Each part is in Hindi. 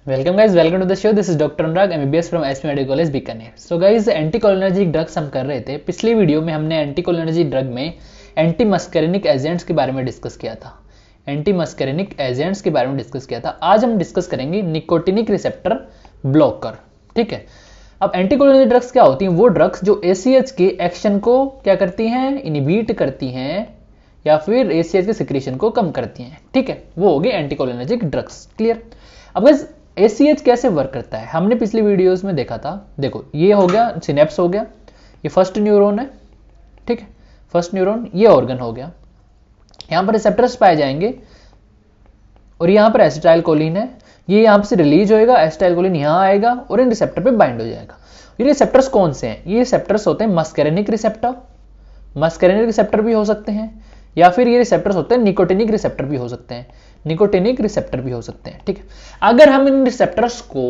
Welcome guys, welcome to the show. This is doctor Anurag, MBBS from SP medical college Bikaner. So guys, anticholinergic drugs हम कर रहे थे। पिछली वीडियो में हमने एंटीकोलिनर्जिक ड्रग में एंटी मस्करिनिक एजेंट्स के बारे में डिस्कस किया था। एंटी मस्करिनिक एजेंट्स के बारे में डिस्कस किया था। आज हम डिस्कस करेंगे निकोटिनिक रिसेप्टर ब्लॉकर। ठीक है, अब एंटीकोलिनर्जिक ड्रग्स क्या होती हैं? वो ड्रग्स जो एसीएच के एक्शन को क्या करती हैं? इनहिबिट करती हैं या फिर एसीएच के सिक्रीशन को कम करती हैं। ठीक है, वो होगी एंटीकोलिनर्जिक ड्रग्स। क्लियर? अब एसीएच कैसे वर्क करता है हमने पिछली वीडियोस में देखा था। देखो, ये हो गया सिनेप्स हो गया, ये फर्स्ट न्यूरॉन है। ठीक है, फर्स्ट न्यूरॉन, ये ऑर्गन हो गया। यहां पर रिसेप्टर्स पाए जाएंगे और यहां पर एसिटाइल कोलिन है। ये यहां से रिलीज होएगा, एसिटाइल कोलिन यहां आएगा और इन रिसेप्टर पे बाइंड हो जाएगा। ये रिसेप्टर्स कौन से हैं? ये रिसेप्टर्स होते हैं मस्करिनिक रिसेप्टर। मस्करिनिक रिसेप्टर भी हो सकते हैं, या फिर ये रिसेप्टर्स होते हैं निकोटिनिक रिसेप्टर भी हो सकते हैं। निकोटिनिक रिसेप्टर भी हो सकते हैं। ठीक है, अगर हम इन रिसेप्टर्स को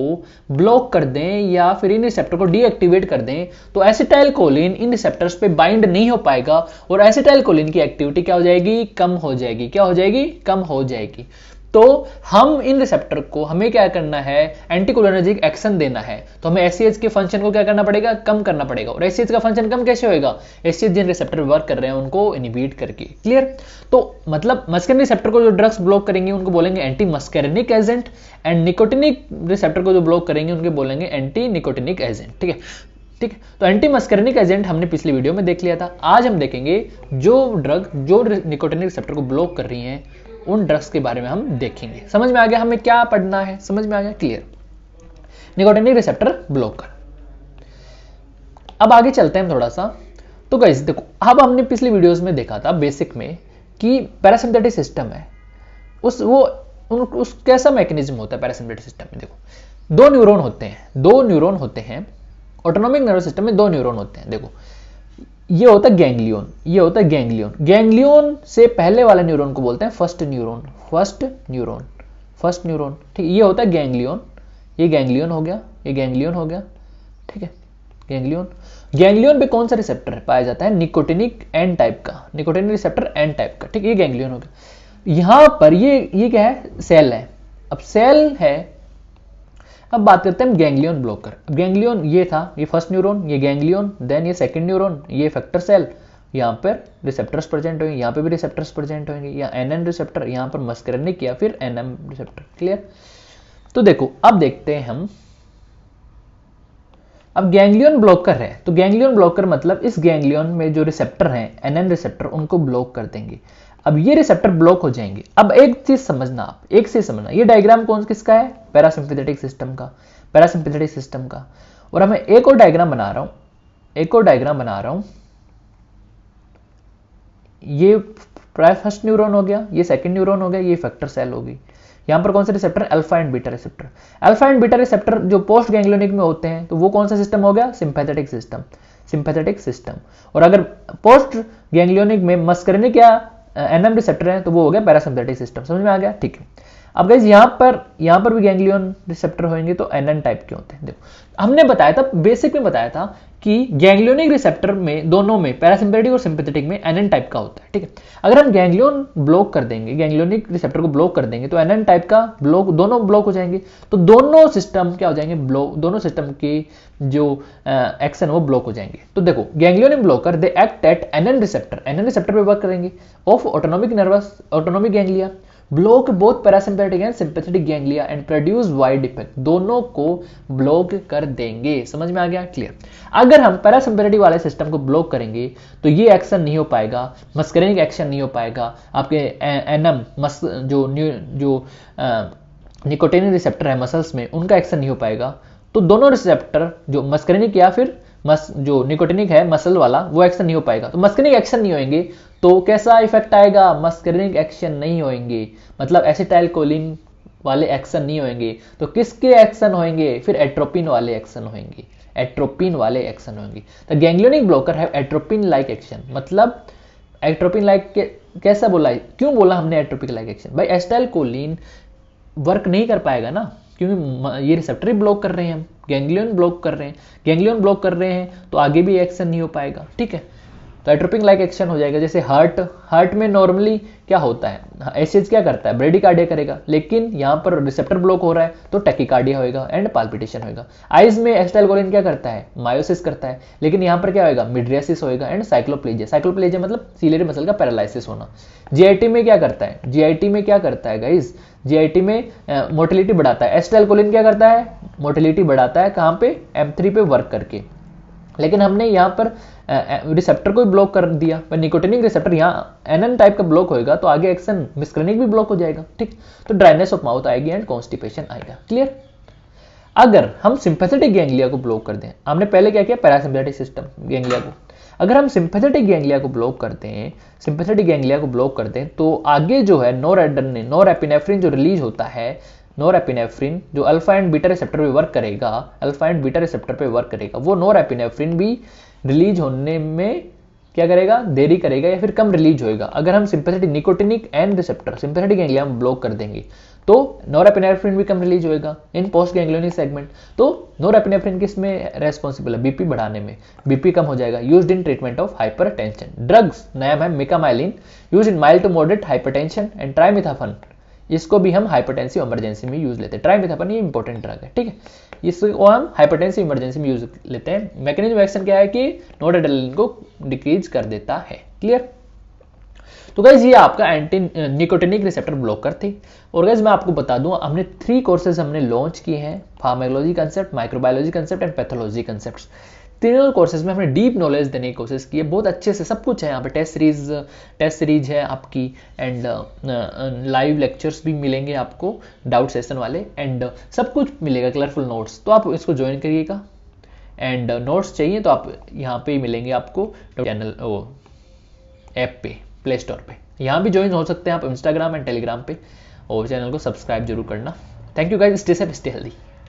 ब्लॉक कर दें या फिर इन रिसेप्टर को डीएक्टिवेट कर दें तो एसिटाइल कोलिन इन रिसेप्टर्स पे बाइंड नहीं हो पाएगा और एसिटाइल कोलिन की एक्टिविटी क्या हो जाएगी? कम हो जाएगी। क्या हो जाएगी? कम हो जाएगी। तो हम इन रिसेप्टर को हमें क्या करना है? एंटीकोलिनर्जिक एक्शन देना है। तो हमें एसीएच के फंक्शन को क्या करना पड़ेगा? कम करना पड़ेगा। और एसीएच का फंक्शन कम कैसे होएगा? एसीएच जिन रिसेप्टर वर्क कर रहे हैं उनको इनहिबिट करके। क्लियर? तो मतलब मस्करिनिक रिसेप्टर को जो ड्रग्स ब्लॉक करेंगे उनको बोलेंगे anti muscarinic agent, and nicotinic receptor को जो ब्लॉक करेंगे उनको बोलेंगे एंटी निकोटिनिक एजेंट। ठीक है, ठीक है। तो एंटी मस्करिनिक एजेंट हमने पिछली वीडियो में देख लिया था। आज हम देखेंगे जो ड्रग जो निकोटिनिक रिसेप्टर को ब्लॉक कर रही हैं उन ड्रग्स के बारे में हम देखेंगे। समझ में आ गया हमें क्या पढ़ना है? समझ में आ गया? क्लियर? Nicotinic receptor blocker. अब आगे चलते हैं थोड़ा सा। तो गाइस देखो, अब हमने पिछली वीडियोस में देखा था बेसिक में कि पैरासिम्पैथेटिक सिस्टम है, उस कैसा मैकेनिज्म होता है पैरासिम्पैथेटिक सिस्टम में? देखो, दो न्यूरॉन होते हैं। ऑटोनॉमिक नर्वस सिस्टम में दो न्यूरॉन होते हैं। देखो, ये होता है गैंग्लियन, ये होता है गैंग्लियन। गैंग्लियन से पहले वाले न्यूरॉन को बोलते हैं फर्स्ट न्यूरॉन। ठीक, ये होता है गैंग्लियन। ये गैंग्लियन हो गया, ये गैंग्लियन हो गया। ठीक है, गैंग्लियन पे कौन सा रिसेप्टर पाया जाता है? निकोटिनिक एन टाइप का, निकोटिनिक रिसेप्टर एन टाइप का। ठीक, ये गैंग्लियन हो गया। यहां पर ये क्या है? सेल है। अब सेल है। अब बात करते हैं गैंग्लियन ब्लॉकर। गैंग्लियन ये था, ये फर्स्ट न्यूरॉन, ये गैंग्लियन, देन ये सेकंड न्यूरॉन, ये इफेक्टर सेल। यहां पर रिसेप्टर्स प्रेजेंट होंगे, यहां पे भी रिसेप्टर्स प्रेजेंट होंगे, या एनएन रिसेप्टर, यहां पर मस्करिनिक या फिर एनएम रिसेप्टर। क्लियर? तो देखो, अब देखते हैं हम। अब गैंग्लियन ब्लॉकर है, तो गैंग्लियन ब्लॉकर मतलब इस गैंग्लियन में जो रिसेप्टर हैं, एनएन रिसेप्टर, उनको ब्लॉक कर देंगे। अब ये रिसेप्टर ब्लॉक हो जाएंगे। अब एक चीज समझना, ये डायग्राम किसका है? पैरासिम्पैथेटिक सिस्टम का, पैरासिम्पैथेटिक सिस्टम का। और मैं एक और डायग्राम बना रहा हूं, ये फर्स्ट न्यूरॉन हो गया, ये सेकंड न्यूरॉन हो गया, ये इफेक्टर सेल होगी। यहां पर कौन सा receptor? Alpha and beta receptor. Alpha and beta receptor जो पोस्ट गैंग्लियोनिक में होते हैं, तो वो कौन सा सिस्टम हो गया? Sympathetic system. और अगर पोस्ट गैंग्लियोनिक में मस्करिनिक या एनएम रिसेप्टर है तो वो हो गया पैरासिम्पैथेटिक सिस्टम। समझ में आ गया? ठीक है। अब गाइस यहां पर भी गैंग्लियन रिसेप्टर होंगे तो एनएन टाइप के होते हैं। देखो, हमने बताया था, बेसिक में बताया था कि गैंग्लियोनिक रिसेप्टर में, दोनों में, पैरासिम्पैथेटिक और सिंपैथेटिक में एनएन टाइप का होता है। ठीक है, अगर हम गैंग्लियन ब्लॉक कर देंगे, गैंग्लियोनिक रिसेप्टर को ब्लॉक कर देंगे तो एनएन टाइप का दोनों ब्लॉक हो जाएंगे। तो दोनों सिस्टम क्या हो जाएंगे? दोनों सिस्टम की जो एक्शन वो ब्लॉक हो जाएंगे। तो देखो, ganglionic blocker they act at NN receptor पे वर्क करेंगे of autonomic ganglia, block both parasympathetic and sympathetic ganglia and produce wide effect. दोनों को ब्लॉक कर देंगे। समझ में आ गया? क्लियर? अगर हम पैरासिम्पैथेटिक वाले सिस्टम को ब्लॉक करेंगे तो ये एक्शन नहीं हो पाएगा, मस्करिनिक एक्शन नहीं हो पाएगा, आपके एनएम जो निकोटिनिक रिसेप्टर है मसल्स में, उनका एक्शन नहीं हो पाएगा। तो दोनों रिसेप्टर, जो मस्करिनिक या फिर जो निकोटिनिक है मसल वाला, वो एक्शन नहीं हो पाएगा। तो मस्करिनिक एक्शन नहीं होंगे तो कैसा इफेक्ट आएगा? मस्करिनिक एक्शन नहीं होंगे, मतलब एसिटाइल कोलिन वाले एक्शन नहीं होंगे। तो किसके एक्शन होंगे? फिर एट्रोपिन वाले एक्शन होंगे, एट्रोपिन वाले एक्शन होंगे। तो गैंग्लियोनिक ब्लॉकर है एट्रोपिन लाइक एक्शन। मतलब एट्रोपिन लाइक कैसा बोला? क्यों बोला हमने एट्रोपिन लाइक एक्शन? भाई एसिटाइल कोलिन वर्क नहीं कर पाएगा ना, क्योंकि ये रिसेप्टर ब्लॉक कर रहे हैं, हम गैंग्लियन ब्लॉक कर रहे हैं तो आगे भी एक्शन नहीं हो पाएगा। ठीक है, तो एट्रोपिक लाइक एक्शन हो जाएगा। जैसे हार्ट में नॉर्मली क्या होता है, एसिड क्या करता है, ब्रेडिकार्डिया करेगा, लेकिन यहाँ पर रिसेप्टर ब्लॉक हो रहा है तो टैकीकार्डिया होगा एंड पाल्पिटेशन होगा। आइज में एसिटाइलकोलिन क्या करता है, मायोसिस करता है, लेकिन यहाँ पर क्या होगा, मिड्रियासिस होगा एंड साइक्लोप्लेजिया मतलब सीलियरी मसल का पैरालिसिस होना। जीआईटी में क्या करता है, जीआईटी में क्या करता है गाइस, जीआईटी में मोटिलिटी बढ़ाता है। एसिटाइलकोलिन क्या करता है, मोटिलिटी बढ़ाता है, कहाँ पे, M3 पे वर्क करके। लेकिन हमने यहाँ पर रिसेप्टर को भी ब्लॉक कर दिया, पर निकोटिनिक रिसेप्टर यहाँ एनएन टाइप का ब्लॉक होएगा तो आगे एक्शन मिस्करेनिक भी ब्लॉक हो जाएगा, ठीक। तो ड्राइनेस ऑफ माउथ आएगी एंड कॉन्स्टिपेशन आएगा, क्लियर। अगर हम सिंपैथेटिक गैंग्लिया को ब्लॉक कर दें, हमने पहले क्या किया, पैरासिम्पैथेटिक सिस्टम गैंग्लिया को, अगर हम सिंपैथेटिक गैंग्लिया को ब्लॉक करते हैं, सिंपैथेटिक गैंग्लिया को ब्लॉक करते हैं तो आगे जो है नॉरएपिनेफ्रिन जो रिलीज होता है, नॉरएपिनेफ्रिन जो अल्फा एंड बीटा रिसेप्टर पे वर्क करेगा, अल्फा एंड बीटा रिसेप्टर पे वर्क करेगा, वो नॉरएपिनेफ्रिन भी रिलीज होने में क्या करेगा, देरी करेगा या फिर कम रिलीज होएगा। अगर हम sympathetic nicotinic and receptor sympathetic ganglia में ब्लॉक कर देंगे तो नॉरएपिनेफ्रिन भी कम रिलीज होएगा इन पोस्ट गैंग्लियोनिक सेगमेंट। तो नॉरएपिनेफ्रिन किस में रेस्पॉन्सिबल है, बीपी बढ़ाने में, बीपी कम हो जाएगा। Used in treatment of hypertension. Drugs नया है mecamylamine, use in mild to moderate hypertension and trimethaphan, इसको भी हम हाइपरटेंसिव इमरजेंसी में यूज लेते हैं। ट्राइमिथाफन ये इंपॉर्टेंट ड्रग है, ठीक है, इसको हम हाइपरटेंसिव इमरजेंसी में यूज लेते हैं। मैकेनिज्म एक्शन क्या है कि नोराड्रेनालिन को डिक्रीज कर देता है, क्लियर। तो गाइज ये आपका एंटी निकोटिनिक रिसेप्टर ब्लॉकर थी। और गाइज मैं आपको बता दूं, हमने 3 कोर्सेज हमने लॉन्च किए हैं, pharmacology concept, microbiology concept and pathology concept. तीनों कोर्सेज में हमने डीप नॉलेज देने की कोशिश की है, बहुत अच्छे से सब कुछ है यहाँ पे। टेस्ट सीरीज है आपकी एंड लाइव लेक्चर्स भी मिलेंगे आपको, डाउट सेशन वाले, एंड सब कुछ मिलेगा, कलरफुल नोट्स। तो आप इसको ज्वाइन करिएगा एंड नोट्स चाहिए तो आप यहाँ पे ही मिलेंगे आपको चैनल ऐप पे, प्ले स्टोर पे। यहाँ भी ज्वाइन हो सकते हैं आप इंस्टाग्राम एंड टेलीग्राम पे, और चैनल को सब्सक्राइब जरूर करना। Thank you guys, stay safe, stay healthy.